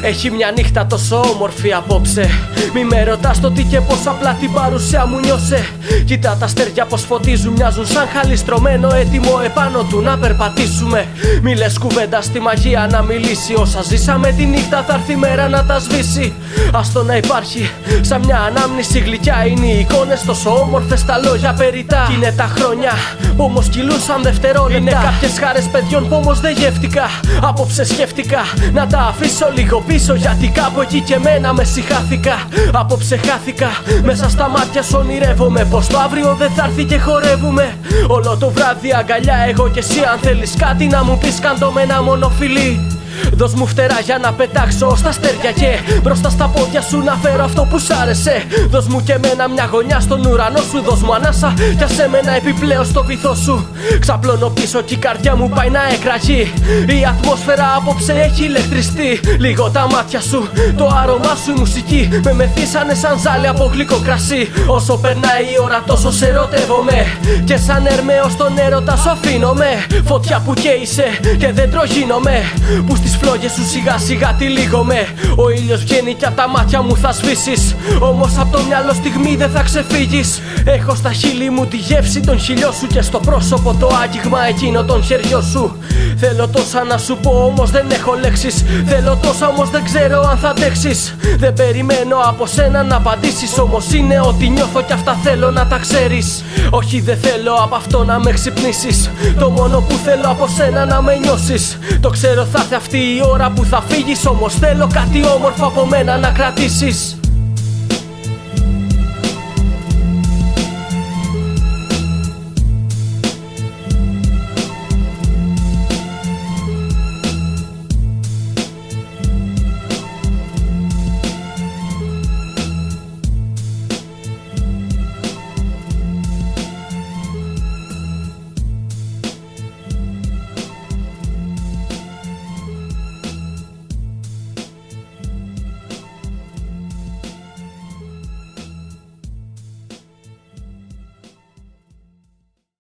Έχει μια νύχτα τόσο όμορφη απόψε. Μη με ρωτάς το τι και πως, απλά την παρουσία μου νιώσε. Κοίτα τα αστέρια πως φωτίζουν, μοιάζουν σαν χαλιστρωμένο έτοιμο επάνω του να περπατήσουμε. Μη λες κουβέντα στη μαγεία να μιλήσει. Όσα ζήσαμε τη νύχτα θα έρθει η μέρα να τα σβήσει. Άστο να υπάρχει σαν μια ανάμνηση γλυκιά. Είναι οι εικόνες τόσο όμορφες, τα λόγια περιτά. Κι είναι τα χρόνια που όμως κυλούν σαν δευτερόλεπτα. Είναι κάποιες χάρες παιδιών που όμως δεν γεύτηκα. Απόψε σκέφτηκα να τα αφήσω λίγο πίσω, γιατί κάπου εκεί και εμένα με συχάθηκα. Απόψε χάθηκα μέσα στα μάτια σου, ονειρεύομαι πως το αύριο δεν θα έρθει και χορεύουμε. Όλο το βράδυ αγκαλιά εγώ και εσύ. Αν θέλεις κάτι να μου πεις, κάντο με ένα μόνο φιλί. Δώσ' μου φτερά για να πετάξω στα αστέρια και μπροστά στα πόδια σου να φέρω αυτό που σ' άρεσε. Δώσ' μου και εμένα μια γωνιά στον ουρανό σου. Δώσ' μου ανάσα κι άσε με ένα επιπλέον στο βυθό σου. Ξαπλώνω πίσω κι η καρδιά μου πάει να εκραγεί. Η ατμόσφαιρα απόψε έχει ηλεκτριστεί. Λίγο τα μάτια σου, το άρωμά σου, η μουσική με μεθύσανε σαν ζάλι από γλυκό κρασί. Όσο περνάει η ώρα τόσο σε ερωτεύομαι. Και σαν Ερμαίος στον έρωτα σου αφήνομαι. Φωτιά που καίησε και δεν τρογίνομαι. Που στις φλόγες σου σιγά σιγά τυλίγομαι. Ο ήλιος βγαίνει κι απ' τα μάτια μου θα σβήσεις. Όμως απ' το μυαλό στιγμή δεν θα ξεφύγεις. Έχω στα χείλη μου τη γεύση των χιλιών σου και στο πρόσωπο το άγγιγμα εκείνο των χεριών σου. Θέλω τόσα να σου πω όμως δεν έχω λέξεις. Θέλω τόσα όμως δεν ξέρω αν θα αντέξεις. Δεν περιμένω από σένα να απαντήσεις. Όμως είναι ότι νιώθω κι αυτά θέλω να τα ξέρεις. Όχι δεν θέλω από αυτό να με ξυπνήσεις. Το μόνο που θέλω από σένα να με νιώσεις. Το ξέρω θα έρθει αυτή η ώρα που θα φύγεις. Όμως θέλω κάτι όμορφο από μένα να κρατήσεις.